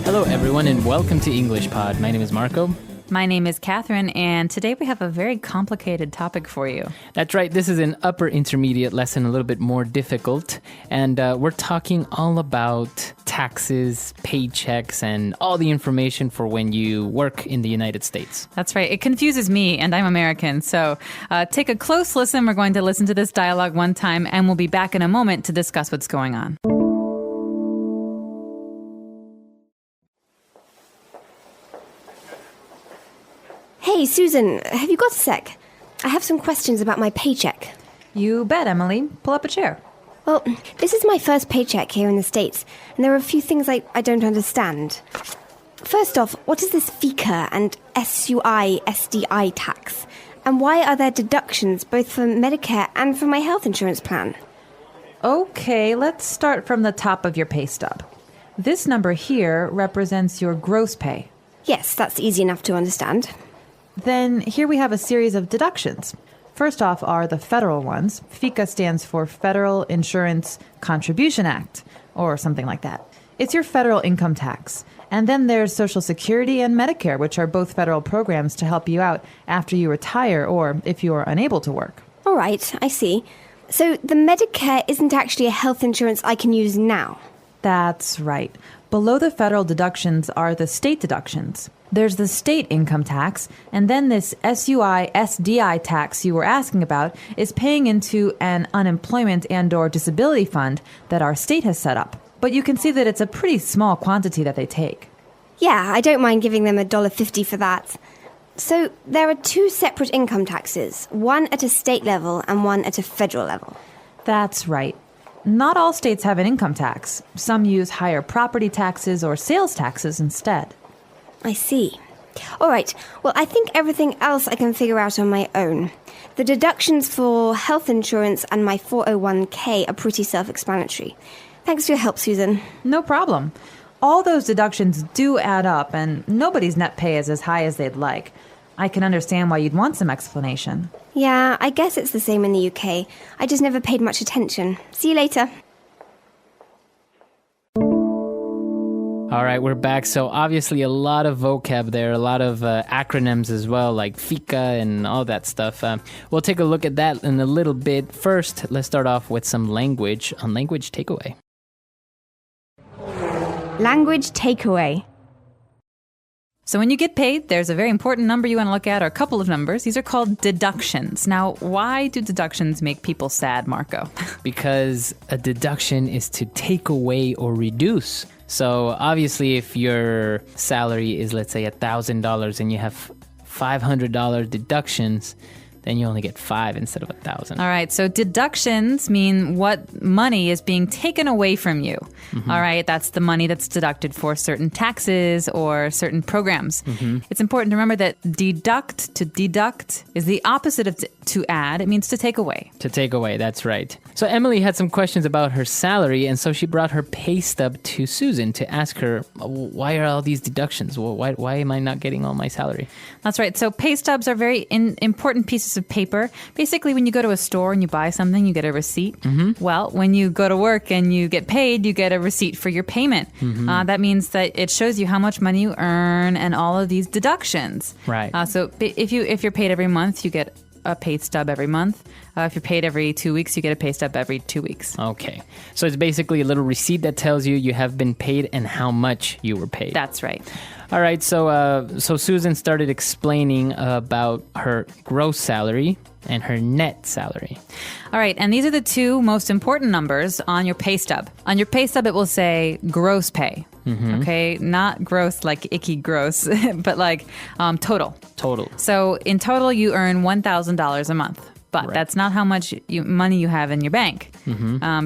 Hello, everyone, and welcome to English Pod. My name is Marco. My name is Catherine, and today we have a very complicated topic for you. That's right. This is an upper intermediate lesson, a little bit more difficult. And we're talking all about taxes, paychecks, and all the information for when you work in the United States. That's right. It confuses me, and I'm American. So take a close listen. We're going to listen to this dialogue one time, and we'll be back in a moment to discuss what's going on. Hey, Susan, have you got a sec? I have some questions about my paycheck. You bet, Emily. Pull up a chair. Well, this is my first paycheck here in the States, and there are a few things I don't understand. First off, what is this FICA and SUI, SDI tax? And why are there deductions both for Medicare and for my health insurance plan? Okay, let's start from the top of your pay stub. This number here represents your gross pay. Yes, that's easy enough to understand. Then here we have a series of deductions. First off are the federal ones. FICA stands for Federal Insurance Contribution Act, or something like that. It's your federal income tax. And then there's Social Security and Medicare, which are both federal programs to help you out after you retire or if you are unable to work. All right, I see. So the Medicare isn't actually a health insurance I can use now? That's right. Below the federal deductions are the state deductions. There's the state income tax, and then this SUI, SDI tax you were asking about is paying into an unemployment and or disability fund that our state has set up. But you can see that it's a pretty small quantity that they take. Yeah, I don't mind giving them $1.50 for that. So there are two separate income taxes, one at a state level and one at a federal level. That's right. Not all states have an income tax. Some use higher property taxes or sales taxes instead. I see. All right, well, I think everything else I can figure out on my own. The deductions for health insurance and my 401k are pretty self-explanatory. Thanks for your help, Susan. No problem. All those deductions do add up, and nobody's net pay is as high as they'd like. I can understand why you'd want some explanation. Yeah, I guess it's the same in the UK. I just never paid much attention. See you later. All right, we're back. So obviously a lot of vocab there, a lot of acronyms as well, like FICA and all that stuff. We'll take a look at that in a little bit. First, let's start off with some language on Language Takeaway. Language takeaway. So when you get paid, there's a very important number you want to look at, or a couple of numbers. These are called deductions. Now, why do deductions make people sad, Marco? Because a deduction is to take away or reduce. So obviously if your salary is, let's say, $1,000 and you have $500 deductions, then you only get 5 instead of 1,000. All right, so deductions mean what money is being taken away from you. Mm-hmm. All right, that's the money that's deducted for certain taxes or certain programs. Mm-hmm. It's important to remember that to deduct is the opposite of to add. It means to take away. To take away, that's right. So Emily had some questions about her salary, and so she brought her pay stub to Susan to ask her, why are all these deductions? Well, why am I not getting all my salary? That's right. So pay stubs are very important pieces of paper. Basically, when you go to a store and you buy something, you get a receipt. Mm-hmm. Well, when you go to work and you get paid, you get a receipt for your payment. Mm-hmm. That means that it shows you how much money you earn and all of these deductions. Right. So if you're paid every month, you get a pay stub every month. If you're paid every 2 weeks, you get a pay stub every 2 weeks. Okay. So it's basically a little receipt that tells you have been paid and how much you were paid. That's right. All right. So Susan started explaining about her gross salary and her net salary. All right. And these are the two most important numbers on your pay stub. On your pay stub, it will say gross pay. Mm-hmm. Okay, not gross like icky gross, but like total. Total. So in total, you earn $1,000 a month, but right. That's not how much money you have in your bank,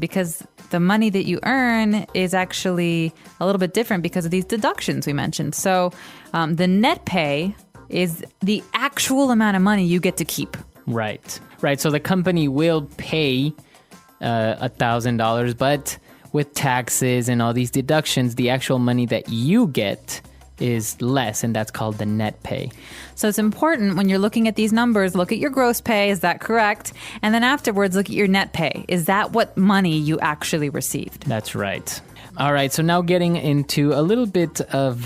because the money that you earn is actually a little bit different because of these deductions we mentioned. So the net pay is the actual amount of money you get to keep. Right. So the company will pay $1,000, but with taxes and all these deductions, the actual money that you get is less, and that's called the net pay. So it's important when you're looking at these numbers, look at your gross pay, is that correct? And then afterwards, look at your net pay. Is that what money you actually received? That's right. All right, so now getting into a little bit of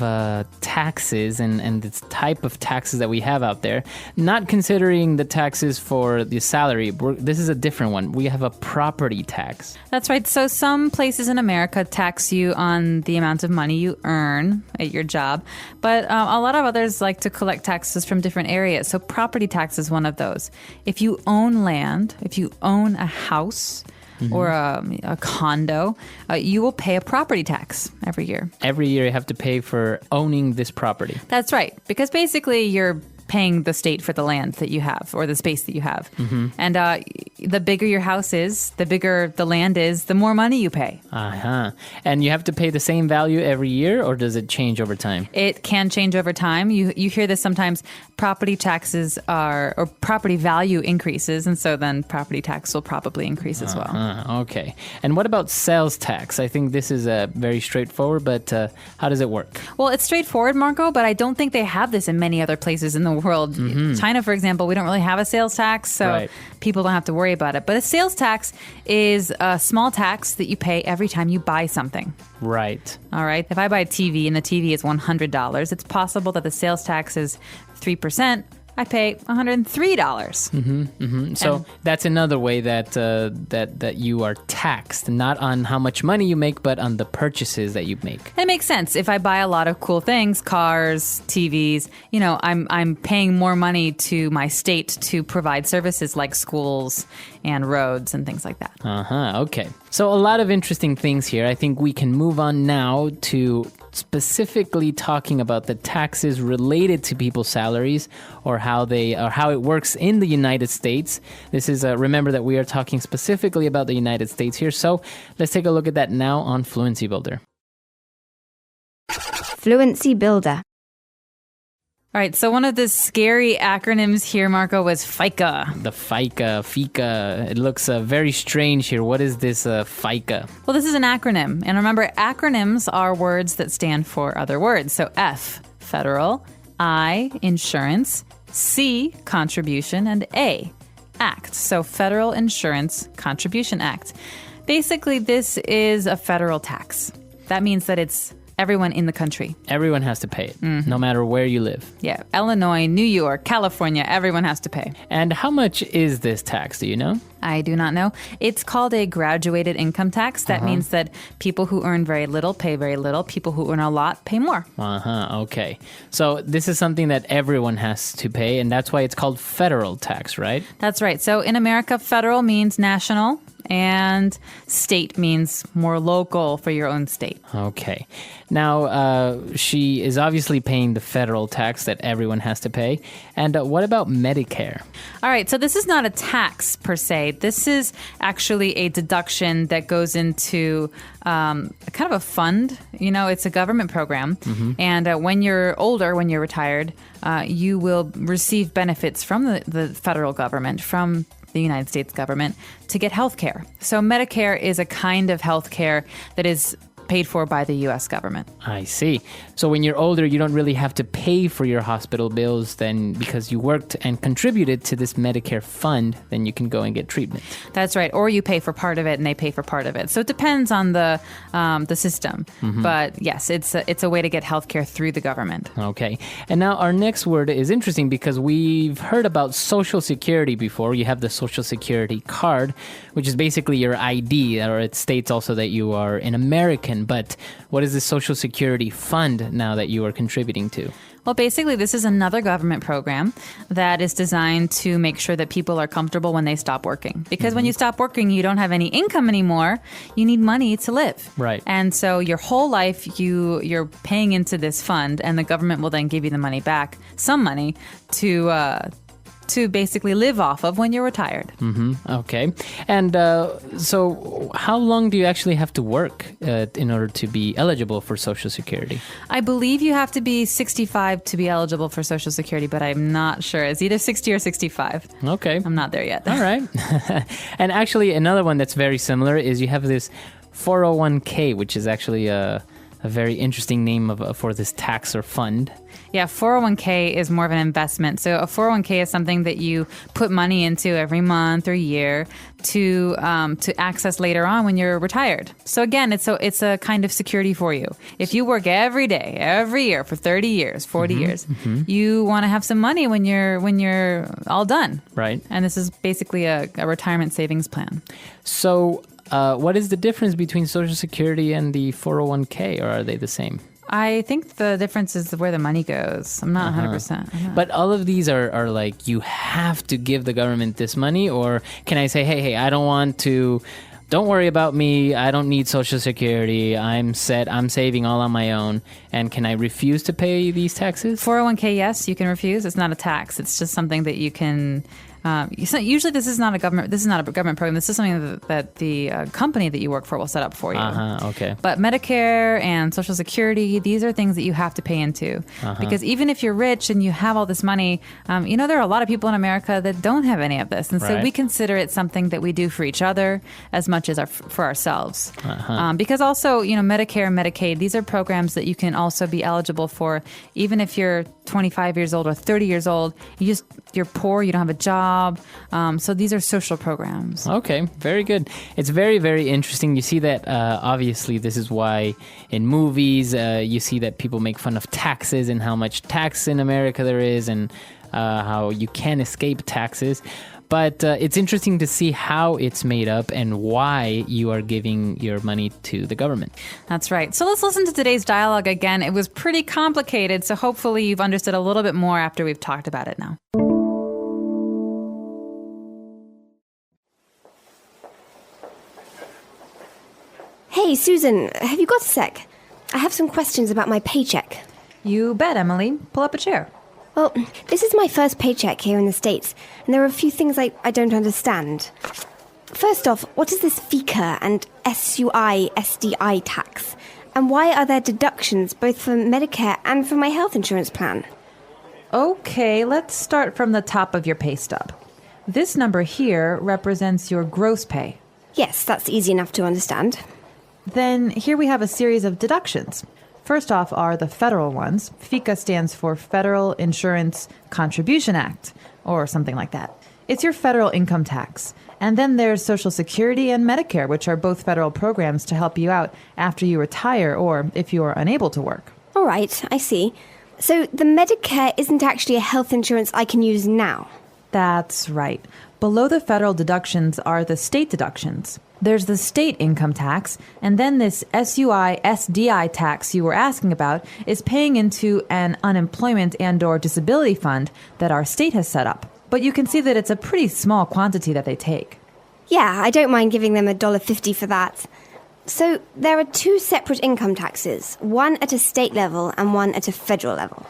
taxes and the type of taxes that we have out there. Not considering the taxes for the salary. This is a different one. We have a property tax. That's right. So some places in America tax you on the amount of money you earn at your job, but a lot of others like to collect taxes from different areas. So property tax is one of those. If you own land, if you own a house, or a condo, you will pay a property tax every year. Every year you have to pay for owning this property. That's right. Because basically you're paying the state for the land that you have or the space that you have. And the bigger your house is, the bigger the land is, the more money you pay. Uh-huh. And you have to pay the same value every year, or does it change over time? It can change over time. You hear this sometimes. Property taxes or property value increases, and so then property tax will probably increase as well. Okay. And what about sales tax? I think this is very straightforward, but how does it work? Well, it's straightforward, Marco, but I don't think they have this in many other places in the world. China, for example, we don't really have a sales tax, so people don't have to worry about it. But a sales tax is a small tax that you pay every time you buy something. Right. All right. If I buy a TV and the TV is $100, it's possible that the sales tax is 3%. I pay $103. So that's another way that that you are taxed, not on how much money you make, but on the purchases that you make. It makes sense. If I buy a lot of cool things, cars, TVs, I'm paying more money to my state to provide services like schools and roads and things like that. Okay. So a lot of interesting things here. I think we can move on now to specifically talking about the taxes related to people's salaries or how it works in the United States. This is remember that we are talking specifically about the United States here. So let's take a look at that now on Fluency Builder. Fluency Builder. All right, so one of the scary acronyms here, Marco, was FICA. The FICA. It looks very strange here. What is this FICA? Well, this is an acronym. And remember, acronyms are words that stand for other words. So F, federal, I, insurance, C, contribution, and A, act. So Federal Insurance Contribution Act. Basically, this is a federal tax. That means that it's everyone in the country. Everyone has to pay it, no matter where you live. Yeah. Illinois, New York, California, everyone has to pay. And how much is this tax? Do you know? I do not know. It's called a graduated income tax. That means that people who earn very little pay very little. People who earn a lot pay more. Okay. So this is something that everyone has to pay, and that's why it's called federal tax, right? That's right. So in America, federal means national, and state means more local for your own state. Okay. Now, she is obviously paying the federal tax that everyone has to pay. And what about Medicare? All right. So this is not a tax per se. This is actually a deduction that goes into kind of a fund. It's a government program. And when you're older, when you're retired, you will receive benefits from the federal government, from the United States government, to get health care. So Medicare is a kind of health care that is paid for by the U.S. government. I see. So when you're older, you don't really have to pay for your hospital bills then, because you worked and contributed to this Medicare fund, then you can go and get treatment. That's right. Or you pay for part of it and they pay for part of it. So it depends on the system. But yes, it's a way to get healthcare through the government. Okay. And now our next word is interesting because we've heard about Social Security before. You have the Social Security card, which is basically your ID, or it states also that you are an American. But what is the Social Security fund now that you are contributing to? Well, basically, this is another government program that is designed to make sure that people are comfortable when they stop working. Because when you stop working, you don't have any income anymore. You need money to live. Right. And so your whole life, you're paying into this fund, and the government will then give you the money back, some money, to basically live off of when you're retired. Okay. And so how long do you actually have to work in order to be eligible for Social Security? I believe you have to be 65 to be eligible for Social Security, but I'm not sure. It's either 60 or 65. Okay. I'm not there yet. All right. And actually, another one that's very similar is you have this 401k, which is actually a very interesting name for this tax or fund. Yeah, 401k is more of an investment. So a 401k is something that you put money into every month or year to access later on when you're retired. So again, it's a kind of security for you. If you work every day, every year for 30 years, 40 years, you want to have some money when you're all done. Right. And this is basically a retirement savings plan. So what is the difference between Social Security and the 401k, or are they the same? I think the difference is where the money goes. I'm not 100%. But all of these are like, you have to give the government this money, or can I say, hey, I don't want to, don't worry about me, I don't need Social Security, I'm set, I'm saving all on my own, and can I refuse to pay these taxes? 401k, yes, you can refuse. It's not a tax. It's just something that you can... usually this is not a government program. This is something that the company that you work for will set up for you. Okay. But Medicare and Social Security, these are things that you have to pay into. Because even if you're rich and you have all this money, there are a lot of people in America that don't have any of this. And so we consider it something that we do for each other as much as for ourselves. Because also, Medicare and Medicaid, these are programs that you can also be eligible for even if you're 25 years old or 30 years old. You're poor, you don't have a job. So these are social programs. Okay, very good. It's very, very interesting. You see that, obviously, this is why in movies you see that people make fun of taxes and how much tax in America there is, and how you can't escape taxes. But it's interesting to see how it's made up and why you are giving your money to the government. That's right. So let's listen to today's dialogue again. It was pretty complicated, so hopefully you've understood a little bit more after we've talked about it now. Hey, Susan, have you got a sec? I have some questions about my paycheck. You bet, Emily. Pull up a chair. Well, this is my first paycheck here in the States, and there are a few things I don't understand. First off, what is this FICA and SUI SDI tax? And why are there deductions both for Medicare and for my health insurance plan? Okay, let's start from the top of your pay stub. This number here represents your gross pay. Yes, that's easy enough to understand. Then here we have a series of deductions. First off are the federal ones. FICA stands for Federal Insurance Contribution Act, or something like that. It's your federal income tax. And then there's Social Security and Medicare, which are both federal programs to help you out after you retire or if you are unable to work. All right, I see. So the Medicare isn't actually a health insurance I can use now? That's right. Below the federal deductions are the state deductions. There's the state income tax, and then this SUI SDI tax you were asking about is paying into an unemployment and/or disability fund that our state has set up. But you can see that it's a pretty small quantity that they take. Yeah, I don't mind giving them $1.50 for that. So there are two separate income taxes, one at a state level and one at a federal level.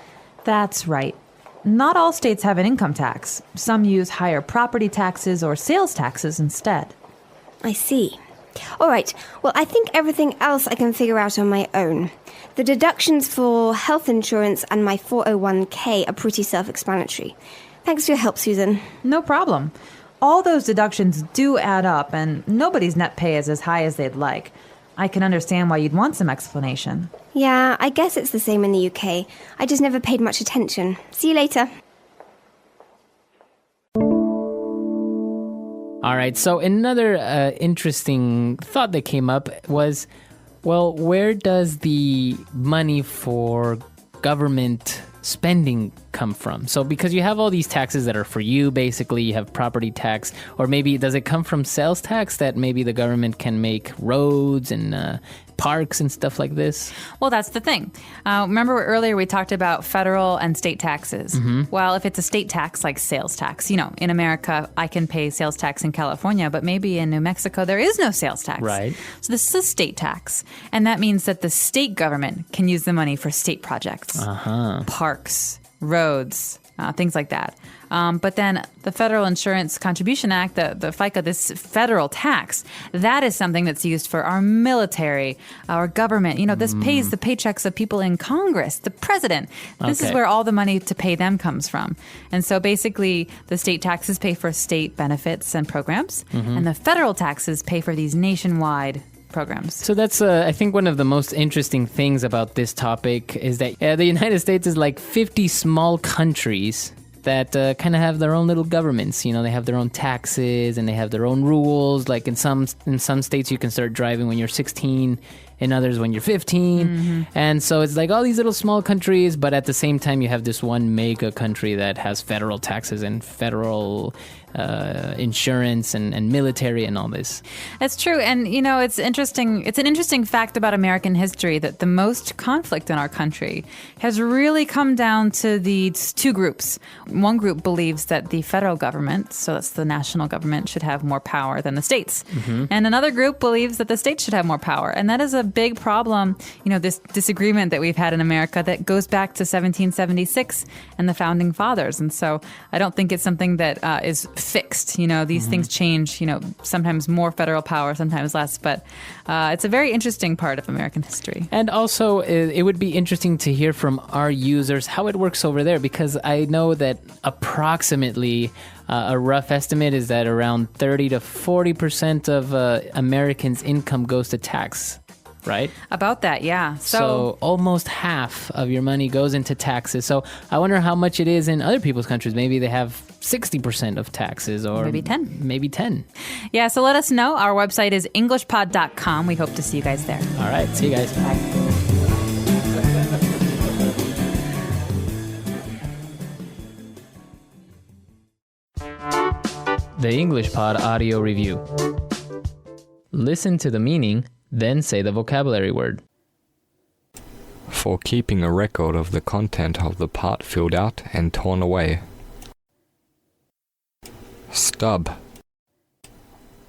That's right. Not all states have an income tax. Some use higher property taxes or sales taxes instead. I see. All right, well, I think everything else I can figure out on my own. The deductions for health insurance and my 401k are pretty self-explanatory. Thanks for your help, Susan. No problem. All those deductions do add up, and nobody's net pay is as high as they'd like. I can understand why you'd want some explanation. Yeah, I guess it's the same in the UK. I just never paid much attention. See you later. All right, so another interesting thought that came up was, well, where does the money for government spending come from? So because you have all these taxes that are for you, basically, you have property tax, or maybe does it come from sales tax that maybe the government can make roads and parks and stuff like this? Well, that's the thing. Remember earlier we talked about federal and state taxes. Well, if it's a state tax like sales tax, in America, I can pay sales tax in California, but maybe in New Mexico, there is no sales tax. Right. So this is a state tax. And that means that the state government can use the money for state projects, parks, roads, things like that. But then the Federal Insurance Contribution Act, the FICA, this federal tax, that is something that's used for our military, our government. This pays the paychecks of people in Congress, the president. This is where all the money to pay them comes from. And so basically the state taxes pay for state benefits and programs, and the federal taxes pay for these nationwide programs. So that's, I think, one of the most interesting things about this topic is that the United States is like 50 small countries that kind of have their own little governments. You know, they have their own taxes and they have their own rules. Like in some states, you can start driving when you're 16, in others when you're 15. And so it's like all these little small countries, but at the same time, you have this one mega country that has federal taxes and federal insurance and military and all this. That's true. And, you know, it's interesting. It's an interesting fact about American history that the most conflict in our country has really come down to these two groups. One group believes that the federal government, so that's the national government, should have more power than the states. And another group believes that the states should have more power. And that is a big problem, you know, this disagreement that we've had in America that goes back to 1776 and the founding fathers. And so I don't think it's something that is fixed. You know, these things change, you know, sometimes more federal power, sometimes less. But it's a very interesting part of American history. And also, it would be interesting to hear from our users how it works over there, because I know that approximately a rough estimate is that around 30 to 40% of Americans' income goes to tax. Right? About that, yeah. So almost half of your money goes into taxes. So I wonder how much it is in other people's countries. Maybe they have 60% of taxes, or maybe 10. Maybe 10. Yeah, so let us know. Our website is englishpod.com. We hope to see you guys there. All right. See you guys. Bye. The English Pod Audio Review. Listen to the meaning, then say the vocabulary word. For keeping a record of the content of the part filled out and torn away. Stub.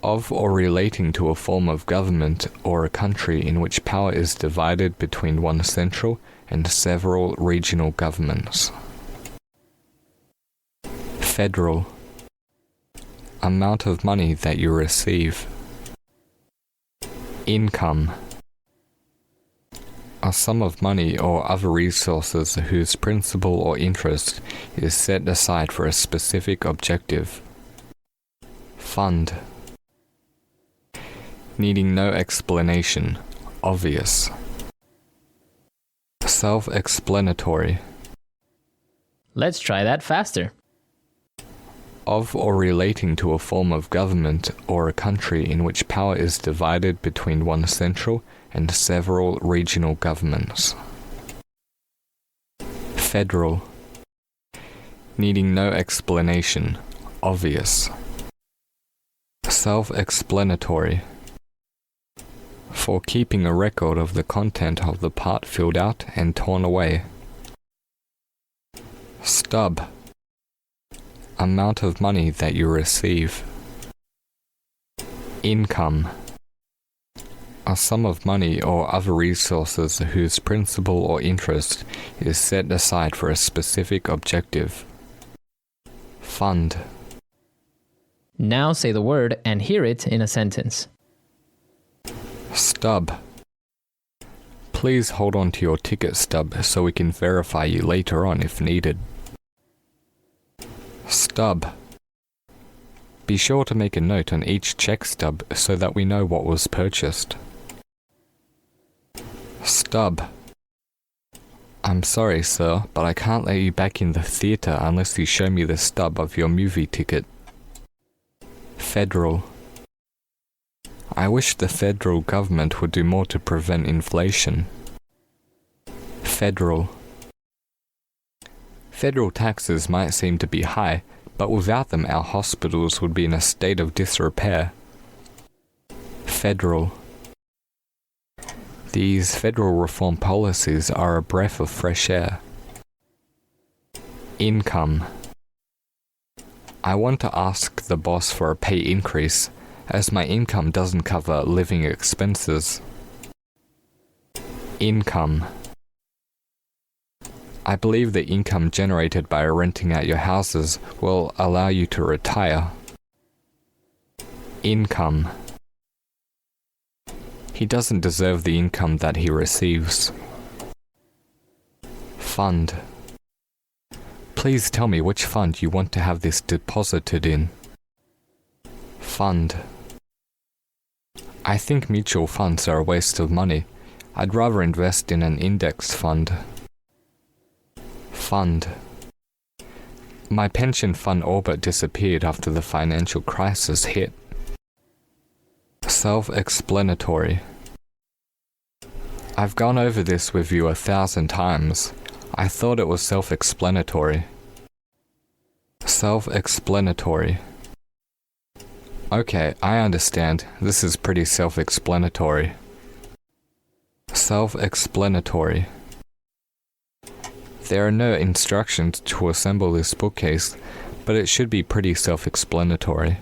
Of or relating to a form of government or a country in which power is divided between one central and several regional governments. Federal. Amount of money that you receive. Income. A sum of money or other resources whose principal or interest is set aside for a specific objective. Fund. Needing no explanation, obvious. Self-explanatory. Let's try that faster. Of or relating to a form of government or a country in which power is divided between one central and several regional governments. Federal. Needing no explanation, obvious. Self-explanatory. For keeping a record of the content of the part filled out and torn away. Stub. Amount of money that you receive. Income. A sum of money or other resources whose principal or interest is set aside for a specific objective. Fund. Now say the word and hear it in a sentence. Stub. Please hold on to your ticket stub so we can verify you later on if needed. Stub. Be sure to make a note on each check stub so that we know what was purchased. Stub. I'm sorry, sir, but I can't let you back in the theatre unless you show me the stub of your movie ticket. Federal. I wish the federal government would do more to prevent inflation. Federal. Federal taxes might seem to be high, but without them our hospitals would be in a state of disrepair. Federal. These federal reform policies are a breath of fresh air. Income. I want to ask the boss for a pay increase, as my income doesn't cover living expenses. Income. I believe the income generated by renting out your houses will allow you to retire. Income. He doesn't deserve the income that he receives. Fund. Please tell me which fund you want to have this deposited in. Fund. I think mutual funds are a waste of money. I'd rather invest in an index fund. Fund. My pension fund all but disappeared after the financial crisis hit. Self-explanatory. I've gone over this with you 1,000 times. I thought it was self-explanatory. Self-explanatory. Okay, I understand. This is pretty self-explanatory. Self-explanatory. There are no instructions to assemble this bookcase, but it should be pretty self-explanatory.